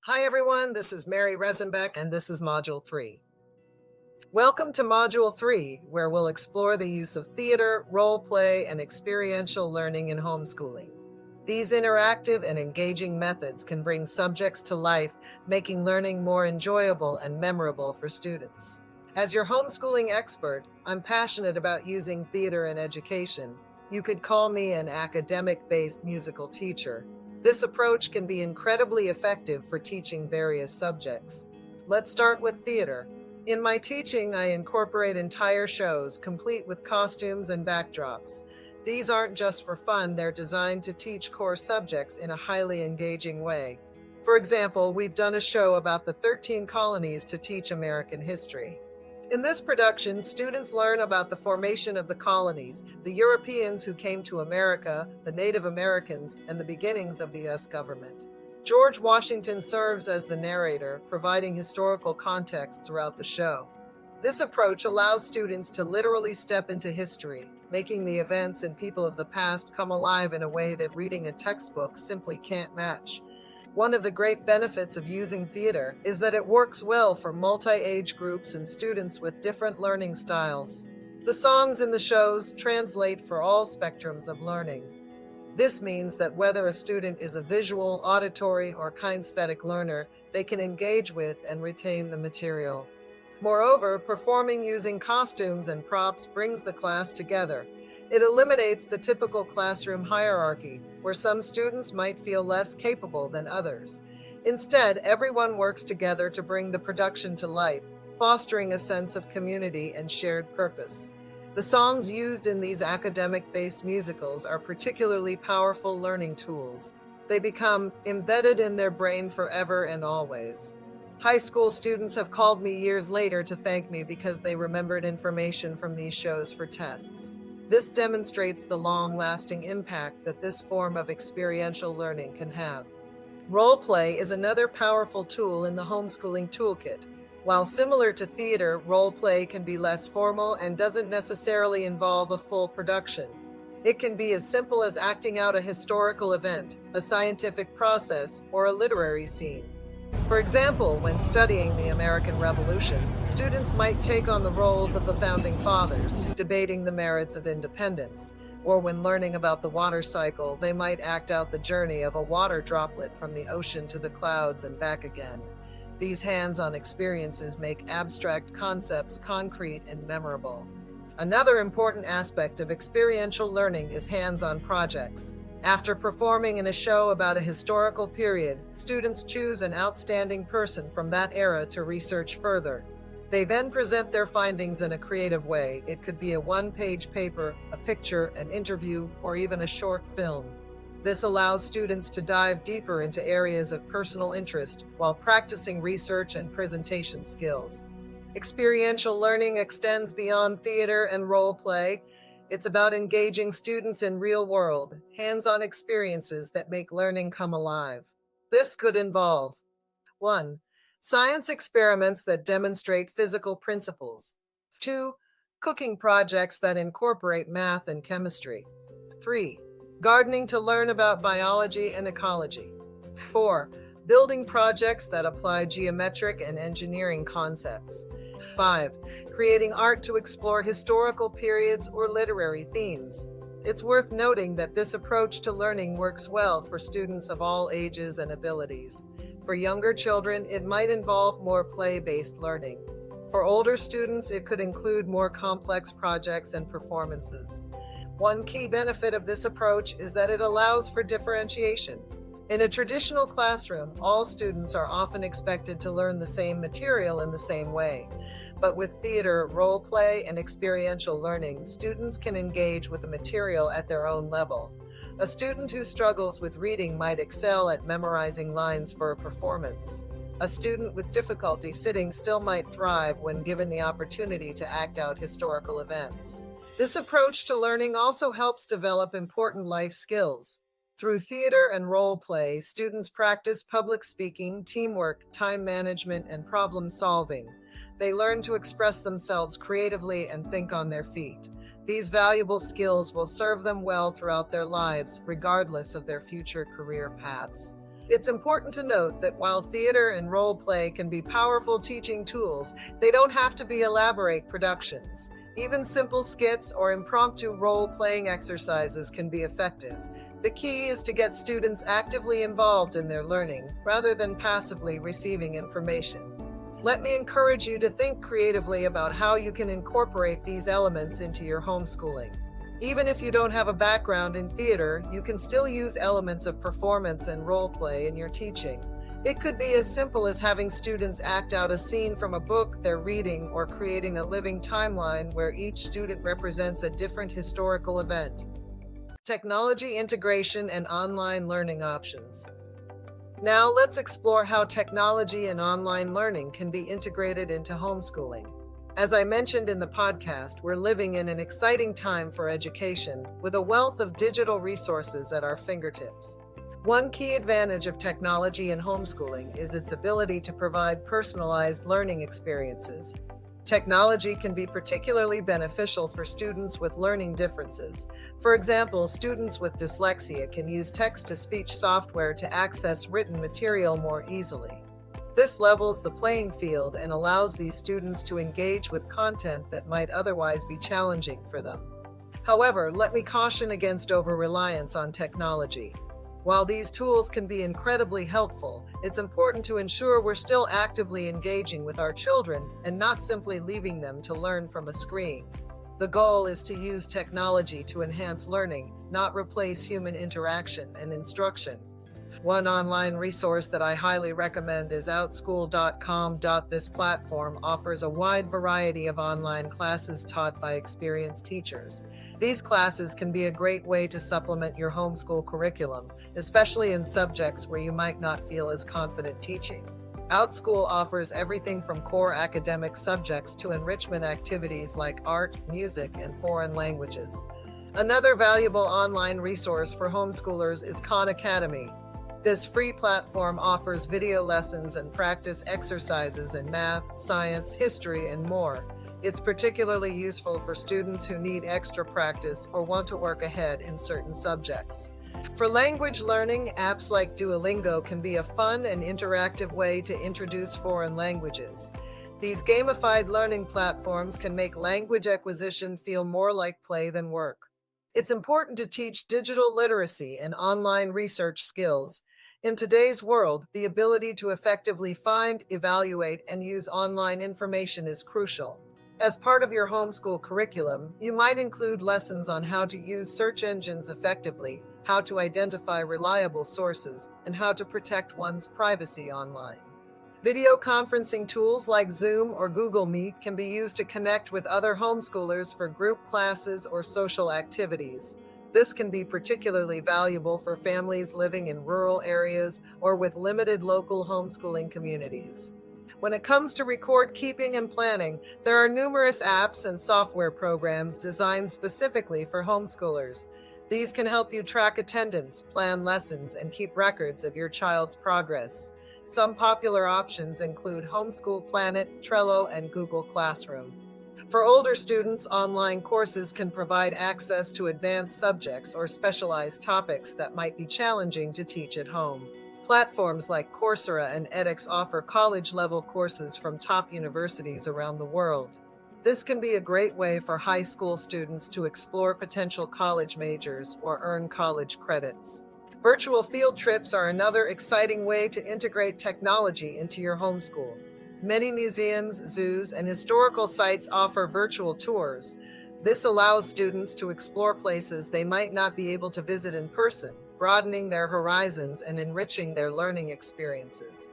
Hi everyone, this is Mary Resenbeck and this is Module 3. Welcome to Module 3, where we'll explore the use of theater, role play, and experiential learning in homeschooling. These interactive and engaging methods can bring subjects to life, making learning more enjoyable and memorable for students. As your homeschooling expert, I'm passionate about using theater in education. You could call me an academic-based musical teacher. This approach can be incredibly effective for teaching various subjects. Let's start with theater. In my teaching, I incorporate entire shows, complete with costumes and backdrops. These aren't just for fun, they're designed to teach core subjects in a highly engaging way. For example, we've done a show about the 13 colonies to teach American history. In this production, students learn about the formation of the colonies, the Europeans who came to America, the Native Americans, and the beginnings of the U.S. government. George Washington serves as the narrator, providing historical context throughout the show. This approach allows students to literally step into history, making the events and people of the past come alive in a way that reading a textbook simply can't match. One of the great benefits of using theater is that it works well for multi-age groups and students with different learning styles. The songs in the shows translate for all spectrums of learning. This means that whether a student is a visual, auditory, or kinesthetic learner, they can engage with and retain the material. Moreover, performing using costumes and props brings the class together. It eliminates the typical classroom hierarchy, where some students might feel less capable than others. Instead, everyone works together to bring the production to life, fostering a sense of community and shared purpose. The songs used in these academic-based musicals are particularly powerful learning tools. They become embedded in their brain forever and always. High school students have called me years later to thank me because they remembered information from these shows for tests. This demonstrates the long-lasting impact that this form of experiential learning can have. Role play is another powerful tool in the homeschooling toolkit. While similar to theater, role play can be less formal and doesn't necessarily involve a full production. It can be as simple as acting out a historical event, a scientific process, or a literary scene. For example, when studying the American Revolution, students might take on the roles of the founding fathers, debating the merits of independence. Or when learning about the water cycle, they might act out the journey of a water droplet from the ocean to the clouds and back again. These hands-on experiences make abstract concepts concrete and memorable. Another important aspect of experiential learning is hands-on projects. After performing in a show about a historical period, students choose an outstanding person from that era to research further. They then present their findings in a creative way. It could be a one-page paper, a picture, an interview, or even a short film. This allows students to dive deeper into areas of personal interest while practicing research and presentation skills. Experiential learning extends beyond theater and role play. It's about engaging students in real-world, hands-on experiences that make learning come alive. This could involve 1. Science experiments that demonstrate physical principles. 2. Cooking projects that incorporate math and chemistry. 3. Gardening to learn about biology and ecology. 4. Building projects that apply geometric and engineering concepts. 5. Creating art to explore historical periods or literary themes. It's worth noting that this approach to learning works well for students of all ages and abilities. For younger children, it might involve more play-based learning. For older students, it could include more complex projects and performances. One key benefit of this approach is that it allows for differentiation. In a traditional classroom, all students are often expected to learn the same material in the same way. But with theater, role play, and experiential learning, students can engage with the material at their own level. A student who struggles with reading might excel at memorizing lines for a performance. A student with difficulty sitting still might thrive when given the opportunity to act out historical events. This approach to learning also helps develop important life skills. Through theater and role play, students practice public speaking, teamwork, time management, and problem solving. They learn to express themselves creatively and think on their feet. These valuable skills will serve them well throughout their lives, regardless of their future career paths. It's important to note that while theater and role play can be powerful teaching tools, they don't have to be elaborate productions. Even simple skits or impromptu role-playing exercises can be effective. The key is to get students actively involved in their learning, rather than passively receiving information. Let me encourage you to think creatively about how you can incorporate these elements into your homeschooling. Even if you don't have a background in theater, you can still use elements of performance and role play in your teaching. It could be as simple as having students act out a scene from a book they're reading, or creating a living timeline where each student represents a different historical event. Technology integration and online learning options. Now let's explore how technology and online learning can be integrated into homeschooling. As I mentioned in the podcast, we're living in an exciting time for education, with a wealth of digital resources at our fingertips. One key advantage of technology in homeschooling is its ability to provide personalized learning experiences. Technology can be particularly beneficial for students with learning differences. For example, students with dyslexia can use text-to-speech software to access written material more easily. This levels the playing field and allows these students to engage with content that might otherwise be challenging for them. However, let me caution against over-reliance on technology. While these tools can be incredibly helpful, it's important to ensure we're still actively engaging with our children and not simply leaving them to learn from a screen. The goal is to use technology to enhance learning, not replace human interaction and instruction. One online resource that I highly recommend is outschool.com. This platform offers a wide variety of online classes taught by experienced teachers. These classes can be a great way to supplement your homeschool curriculum, especially in subjects where you might not feel as confident teaching. OutSchool offers everything from core academic subjects to enrichment activities like art, music, and foreign languages. Another valuable online resource for homeschoolers is Khan Academy. This free platform offers video lessons and practice exercises in math, science, history, and more. It's particularly useful for students who need extra practice or want to work ahead in certain subjects. For language learning, apps like Duolingo can be a fun and interactive way to introduce foreign languages. These gamified learning platforms can make language acquisition feel more like play than work. It's important to teach digital literacy and online research skills. In today's world, the ability to effectively find, evaluate, and use online information is crucial. As part of your homeschool curriculum, you might include lessons on how to use search engines effectively, how to identify reliable sources, and how to protect one's privacy online. Video conferencing tools like Zoom or Google Meet can be used to connect with other homeschoolers for group classes or social activities. This can be particularly valuable for families living in rural areas or with limited local homeschooling communities. When it comes to record keeping and planning, there are numerous apps and software programs designed specifically for homeschoolers. These can help you track attendance, plan lessons, and keep records of your child's progress. Some popular options include Homeschool Planet, Trello, and Google Classroom. For older students, online courses can provide access to advanced subjects or specialized topics that might be challenging to teach at home. Platforms like Coursera and edX offer college-level courses from top universities around the world. This can be a great way for high school students to explore potential college majors or earn college credits. Virtual field trips are another exciting way to integrate technology into your homeschool. Many museums, zoos, and historical sites offer virtual tours. This allows students to explore places they might not be able to visit in person, broadening their horizons and enriching their learning experiences.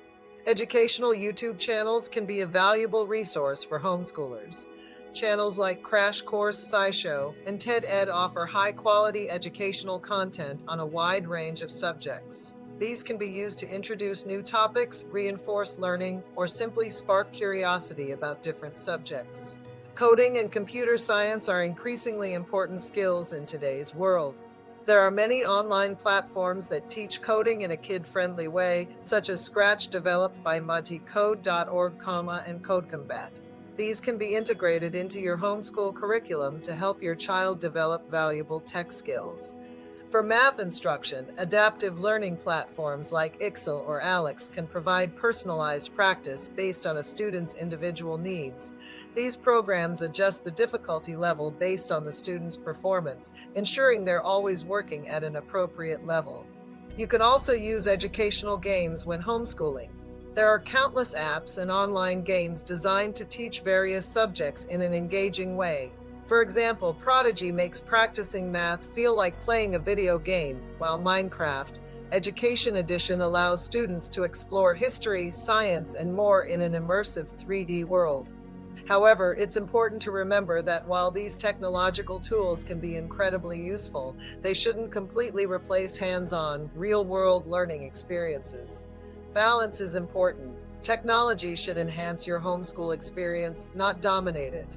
Educational YouTube channels can be a valuable resource for homeschoolers. Channels like Crash Course SciShow and TED Ed offer high-quality educational content on a wide range of subjects. These can be used to introduce new topics, reinforce learning, or simply spark curiosity about different subjects. Coding and computer science are increasingly important skills in today's world. There are many online platforms that teach coding in a kid-friendly way, such as Scratch developed by multicode.org, and CodeCombat. These can be integrated into your homeschool curriculum to help your child develop valuable tech skills. For math instruction, adaptive learning platforms like Excel or Alex can provide personalized practice based on a student's individual needs. These programs adjust the difficulty level based on the student's performance, ensuring they're always working at an appropriate level. You can also use educational games when homeschooling. There are countless apps and online games designed to teach various subjects in an engaging way. For example, Prodigy makes practicing math feel like playing a video game, while Minecraft Education Edition allows students to explore history, science, and more in an immersive 3D world. However, it's important to remember that while these technological tools can be incredibly useful, they shouldn't completely replace hands-on, real-world learning experiences. Balance is important. Technology should enhance your homeschool experience, not dominate it.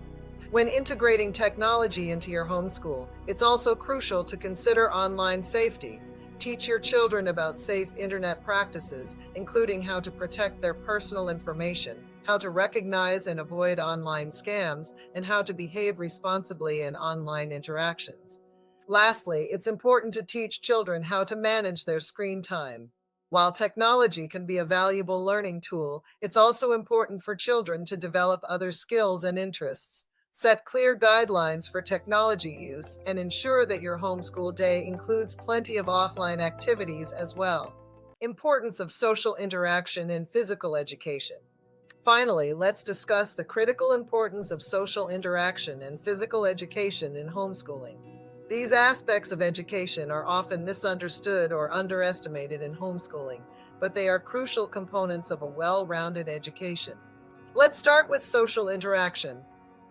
When integrating technology into your homeschool, it's also crucial to consider online safety. Teach your children about safe internet practices, including how to protect their personal information, how to recognize and avoid online scams, and how to behave responsibly in online interactions. Lastly, it's important to teach children how to manage their screen time. While technology can be a valuable learning tool, it's also important for children to develop other skills and interests. Set clear guidelines for technology use and ensure that your homeschool day includes plenty of offline activities as well. Importance of social interaction in physical education. Finally, let's discuss the critical importance of social interaction and physical education in homeschooling. These aspects of education are often misunderstood or underestimated in homeschooling, but they are crucial components of a well-rounded education. Let's start with social interaction.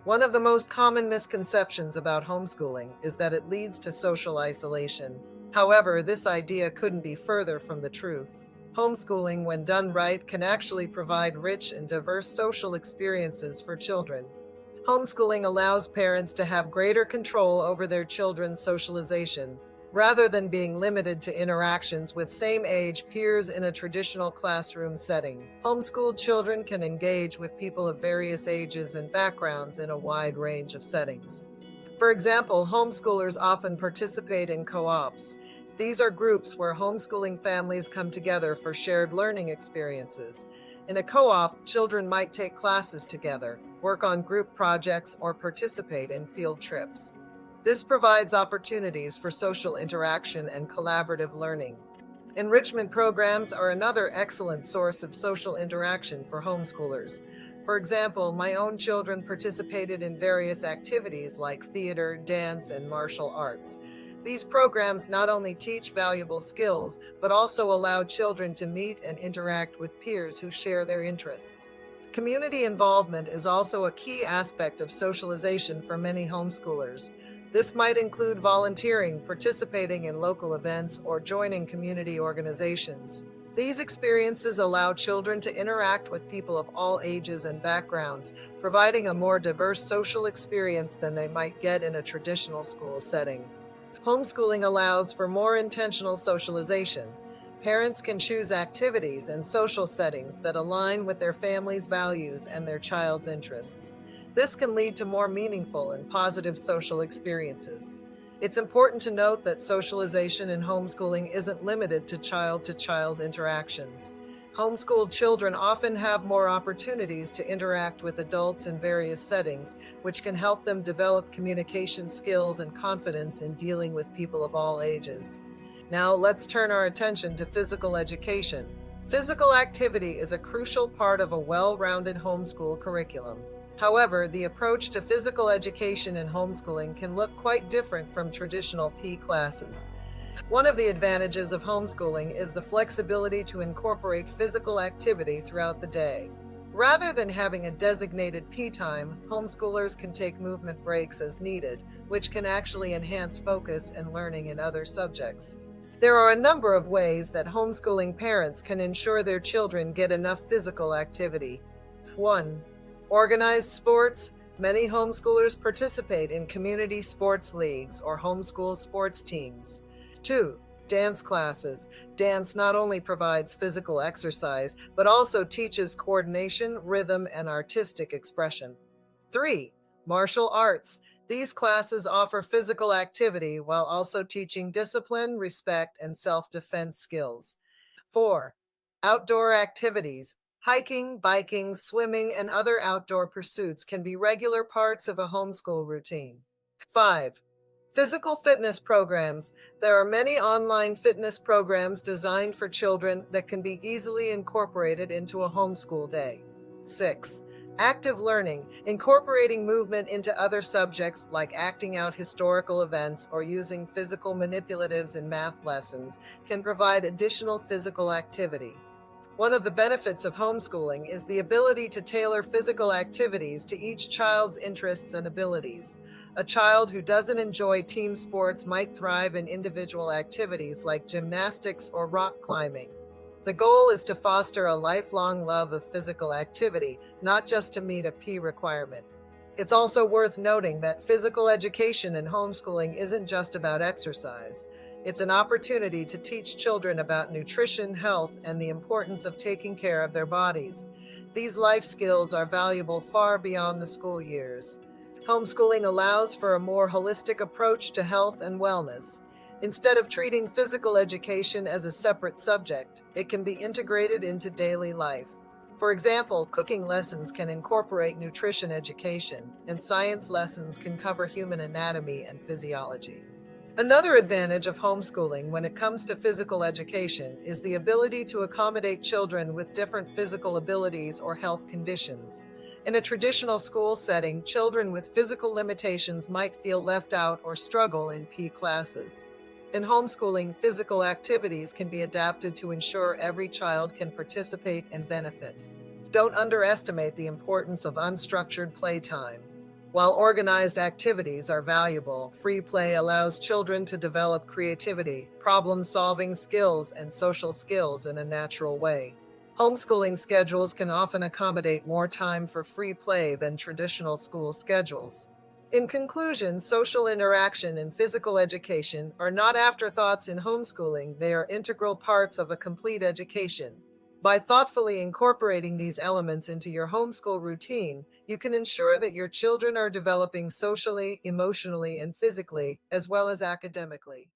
One of the most common misconceptions about homeschooling is that it leads to social isolation. However, this idea couldn't be further from the truth. Homeschooling, when done right, can actually provide rich and diverse social experiences for children. Homeschooling allows parents to have greater control over their children's socialization, rather than being limited to interactions with same-age peers in a traditional classroom setting. Homeschooled children can engage with people of various ages and backgrounds in a wide range of settings. For example, homeschoolers often participate in co-ops. These are groups where homeschooling families come together for shared learning experiences. In a co-op, children might take classes together, work on group projects, or participate in field trips. This provides opportunities for social interaction and collaborative learning. Enrichment programs are another excellent source of social interaction for homeschoolers. For example, my own children participated in various activities like theater, dance, and martial arts. These programs not only teach valuable skills, but also allow children to meet and interact with peers who share their interests. Community involvement is also a key aspect of socialization for many homeschoolers. This might include volunteering, participating in local events, or joining community organizations. These experiences allow children to interact with people of all ages and backgrounds, providing a more diverse social experience than they might get in a traditional school setting. Homeschooling allows for more intentional socialization. Parents can choose activities and social settings that align with their family's values and their child's interests. This can lead to more meaningful and positive social experiences. It's important to note that socialization in homeschooling isn't limited to child-to-child interactions. Homeschooled children often have more opportunities to interact with adults in various settings, which can help them develop communication skills and confidence in dealing with people of all ages. Now, let's turn our attention to physical education. Physical activity is a crucial part of a well-rounded homeschool curriculum. However, the approach to physical education in homeschooling can look quite different from traditional PE classes. One of the advantages of homeschooling is the flexibility to incorporate physical activity throughout the day. Rather than having a designated PE time, homeschoolers can take movement breaks as needed, which can actually enhance focus and learning in other subjects. There are a number of ways that homeschooling parents can ensure their children get enough physical activity. 1. Organized sports. Many homeschoolers participate in community sports leagues or homeschool sports teams. 2. Dance classes. Dance not only provides physical exercise, but also teaches coordination, rhythm, and artistic expression. 3. Martial arts. These classes offer physical activity while also teaching discipline, respect, and self-defense skills. 4. Outdoor activities. Hiking, biking, swimming, and other outdoor pursuits can be regular parts of a homeschool routine. 5. Physical fitness programs. There are many online fitness programs designed for children that can be easily incorporated into a homeschool day. 6. Active learning, incorporating movement into other subjects like acting out historical events or using physical manipulatives in math lessons, can provide additional physical activity. One of the benefits of homeschooling is the ability to tailor physical activities to each child's interests and abilities. A child who doesn't enjoy team sports might thrive in individual activities like gymnastics or rock climbing. The goal is to foster a lifelong love of physical activity, not just to meet a P requirement. It's also worth noting that physical education in homeschooling isn't just about exercise. It's an opportunity to teach children about nutrition, health, and the importance of taking care of their bodies. These life skills are valuable far beyond the school years. Homeschooling allows for a more holistic approach to health and wellness. Instead of treating physical education as a separate subject, it can be integrated into daily life. For example, cooking lessons can incorporate nutrition education, and science lessons can cover human anatomy and physiology. Another advantage of homeschooling when it comes to physical education is the ability to accommodate children with different physical abilities or health conditions. In a traditional school setting, children with physical limitations might feel left out or struggle in P classes. In homeschooling, physical activities can be adapted to ensure every child can participate and benefit. Don't underestimate the importance of unstructured playtime. While organized activities are valuable, free play allows children to develop creativity, problem-solving skills, and social skills in a natural way. Homeschooling schedules can often accommodate more time for free play than traditional school schedules. In conclusion, social interaction and physical education are not afterthoughts in homeschooling, they are integral parts of a complete education. By thoughtfully incorporating these elements into your homeschool routine, you can ensure that your children are developing socially, emotionally, and physically, as well as academically.